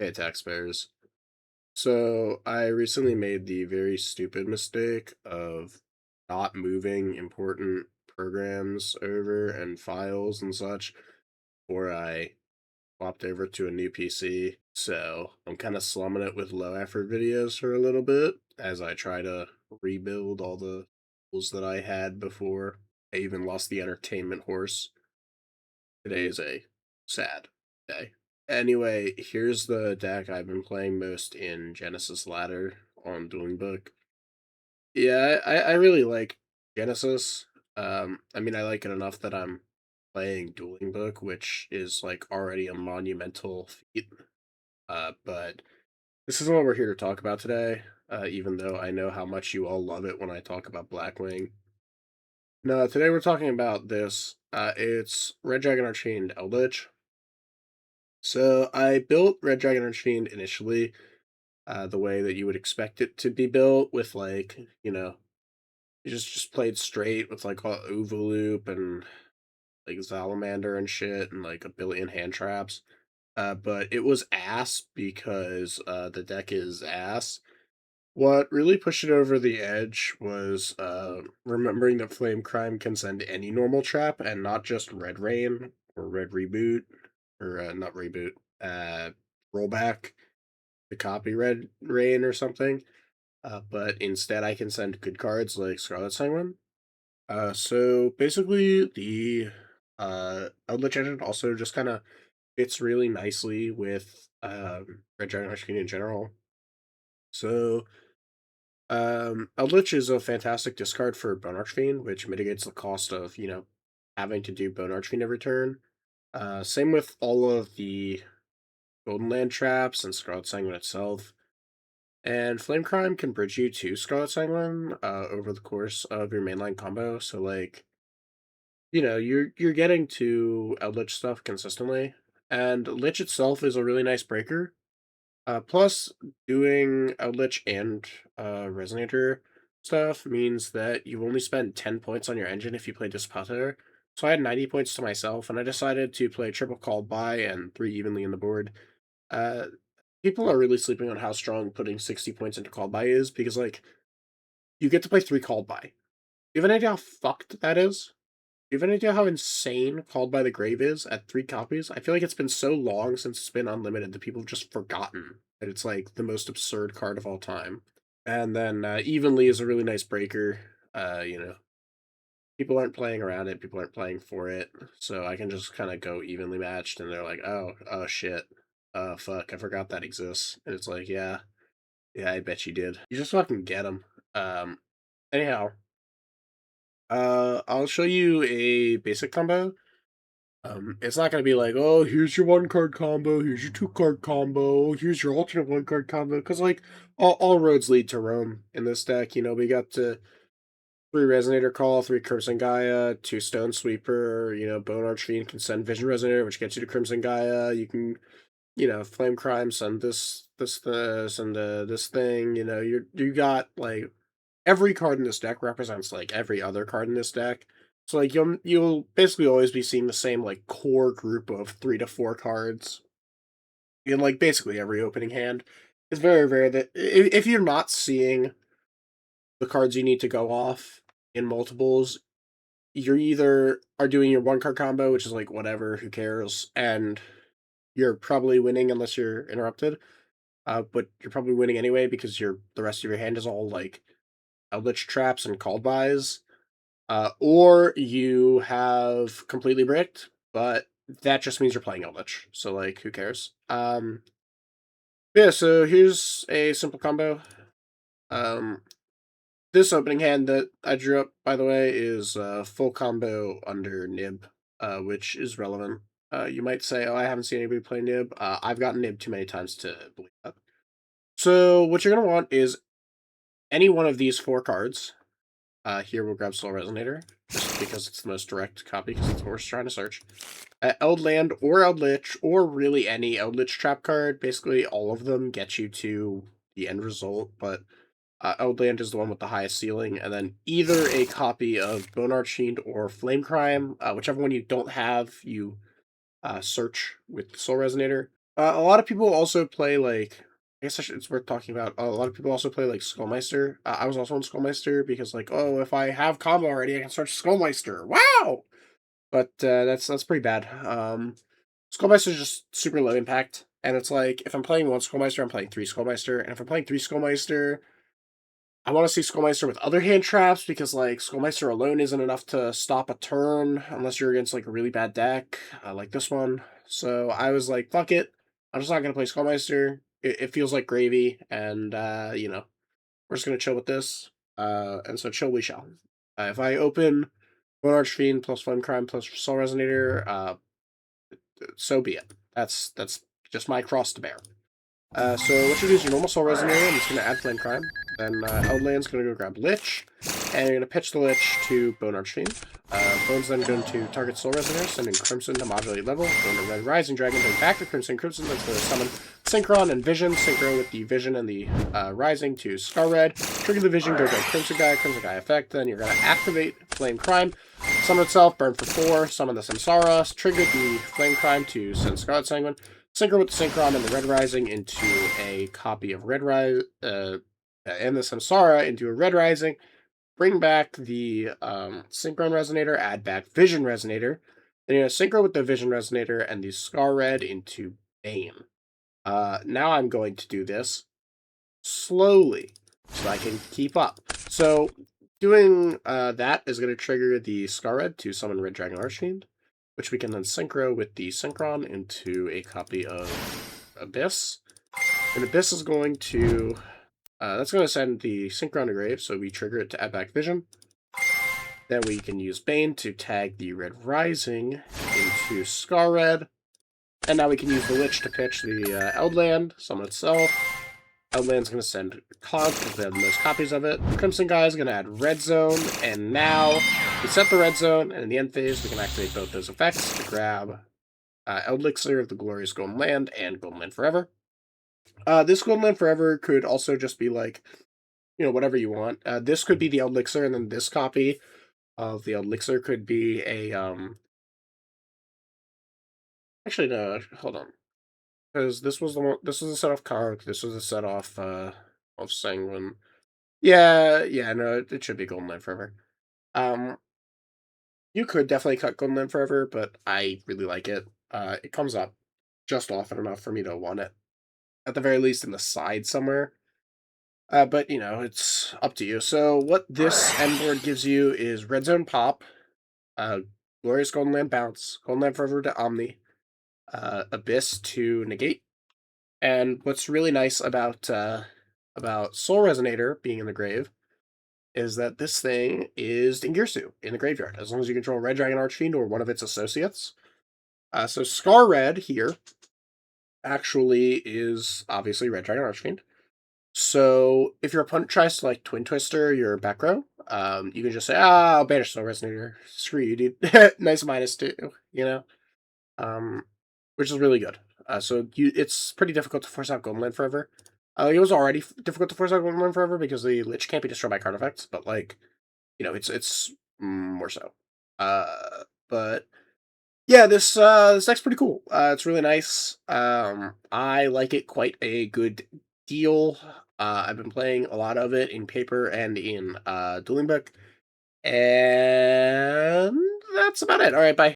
Hey, taxpayers. So I recently made the very stupid mistake of not moving important programs over and files and such before I swapped over to a new PC. So I'm kind of slumming it with low effort videos for a little bit as I try to rebuild all the tools that I had before I even lost the entertainment horse. Today is a sad day. Anyway, here's the deck I've been playing most in Genesis Ladder on Dueling Book. Yeah, I really like Genesis. I mean, I like it enough that I'm playing Dueling Book, which is like already a monumental feat. But this isn't what we're here to talk about today. Even though I know how much you all love it when I talk about Blackwing. No, today we're talking about this. It's Red Dragon Archained Eldritch. So I built Red Dragon Unchained initially, the way that you would expect it to be built, with like, you just played straight with like all Loop and like Salamander and shit and like a billion hand traps. But it was ass because the deck is ass. What really pushed it over the edge was remembering that Flame Crime can send any normal trap and not just Red Rain or Red Reboot or not Reboot, uh, Rollback to copy Red Rain or something. But instead, I can send good cards like Scarlet Sanguine. So basically, the Eldritch Engine also just kind of fits really nicely with Red Dragon Arcane in general. So Eldritch is a fantastic discard for Bone Archfiend, which mitigates the cost of, having to do Bone Archfiend every turn. Same with all of the Golden Land traps and Scarlet Sanguine itself. And Flame Crime can bridge you to Scarlet Sanguine over the course of your mainline combo. So like, you're getting to Eldritch stuff consistently. And Lich itself is a really nice breaker. Plus, doing Eldritch and Resonator stuff means that you only spend 10 points on your engine if you play Dispater. So I had 90 points to myself, and I decided to play triple called by and 3 evenly in the board. Uh, People are really sleeping on how strong putting 60 points into called by is because, like, you get to play 3 called by. You have an idea how fucked that is? You have an idea how insane Called by the Grave is at 3 copies? I feel like it's been so long since it's been unlimited that people have just forgotten that it's like the most absurd card of all time. And then Evenly is a really nice breaker. People aren't playing around it, people aren't playing for it, so I can just kind of go evenly matched, and they're like, oh shit, fuck, I forgot that exists, and it's like, yeah, I bet you did. You just fucking get them. Anyhow, I'll show you a basic combo. It's not gonna be like, oh, here's your 1 card combo, here's your 2 card combo, here's your alternate 1 card combo, because like all roads lead to Rome in this deck. We got to 3 Resonator Call, 3 Crimson Gaia, 2 Stone Sweeper. Bone Archfiend can send Vision Resonator, which gets you to Crimson Gaia. You can, Flame Crime, send this thing. You got like every card in this deck represents like every other card in this deck. So like you'll basically always be seeing the same like core group of 3 to 4 cards in like basically every opening hand. It's very rare that if you're not seeing the cards you need to go off in multiples, you're either are doing your 1 card combo, which is like whatever, who cares, and you're probably winning unless you're interrupted. But you're probably winning anyway because the rest of your hand is all like Eldritch traps and called bys. Or you have completely bricked, but that just means you're playing Eldritch. So like, who cares? Yeah. So here's a simple combo. Um, this opening hand that I drew up, by the way, is full combo under Nib, which is relevant. You might say, oh, I haven't seen anybody play Nib. I've gotten Nib too many times to believe that. So what you're going to want is any one of these 4 cards. Here we'll grab Soul Resonator, just because it's the most direct copy, because it's what we're trying to search. Eldland or Eldritch, or really any Eldritch trap card. Basically, all of them get you to the end result, but Eldland is the one with the highest ceiling, and then either a copy of Bone Archfiend or Flame Crime, whichever one you don't have, you search with Soul Resonator. A lot of people also play like. I guess it's worth talking about. A lot of people also play like Skullmeister. I was also on Skullmeister because like, oh, if I have combo already, I can start Skullmeister. Wow! But that's pretty bad. Skullmeister is just super low impact, and it's like if I'm playing one Skullmeister, I'm playing three Skullmeister, and if I'm playing three Skullmeister, I want to see Skullmeister with other hand traps because like Skullmeister alone isn't enough to stop a turn unless you're against like a really bad deck like this one. So I was like, fuck it, I'm just not gonna play Skullmeister. It feels like gravy, and we're just gonna chill with this. And so chill we shall. If I open One Archfiend plus Flame Crime plus Soul Resonator, so be it. That's just my cross to bear. So what you do is your normal Soul Resonator, I'm just going to add Flame Crime. Then Eldland's going to go grab Lich, and you're going to pitch the Lich to Bone Archfiend. Bone's then going to target Soul Resonator, sending Crimson to modulate level. Going to Red Rising Dragon, going back to Crimson. Crimson that's going to summon Synchron and Vision. Synchro with the Vision and the Rising to Scar Red. Trigger the Vision, go grab Crimson Guy effect. Then you're going to activate Flame Crime. Summon itself, burn for 4, summon the Samsara, trigger the Flame Crime to send Scarlet Sanguine. Synchro with the Synchron and the Red Rising into a copy of Red Rising, and the Samsara into a Red Rising. Bring back the Synchron Resonator, add back Vision Resonator. Then you're going to Synchro with the Vision Resonator and the Scar Red into Bane. Now I'm going to do this slowly so I can keep up. So doing that is going to trigger the Scar Red to summon Red Dragon Archfiend, which we can then synchro with the Synchron into a copy of Abyss. And Abyss is going to... that's going to send the Synchron to grave, so we trigger it to add back Vision. Then we can use Bane to tag the Red Rising into Scar Red. And now we can use the Lich to pitch the Eldland, summon itself. Eldland's going to send Cog because they have the most copies of it. Crimson Guy is going to add Red Zone, and now we set the Red Zone, and in the end phase, we can activate both those effects to grab Elixir of the Glorious Golden Land and Golden Land Forever. This Golden Land Forever could also just be like, whatever you want. This could be the Elixir, and then this copy of the Elixir could be a, actually, no, hold on. Because this was a set off Conk, this was a set off, of Sanguine. Yeah, no, it should be Golden Land Forever. You could definitely cut Golden Land Forever, but I really like it. It comes up just often enough for me to want it. At the very least in the side somewhere. But, it's up to you. So what this end board gives you is Red Zone Pop, Glorious Golden Land Bounce, Golden Land Forever to Omni, Abyss to negate. And what's really nice about Soul Resonator being in the grave is that this thing is Dingirsu in the graveyard, as long as you control Red Dragon Archfiend or one of its associates. So Scar Red here actually is obviously Red Dragon Archfiend. So if your opponent tries to like Twin Twister your back row, you can just say, I'll banish Soul Resonator. Screw you, dude. Nice -2, which is really good. So it's pretty difficult to force out Golden Land Forever. It was already difficult to force out Golden Land Forever because the Lich can't be destroyed by card effects, but like, it's more so. But yeah, this deck's pretty cool. It's really nice. I like it quite a good deal. I've been playing a lot of it in paper and in Dueling Book, and that's about it. All right, bye.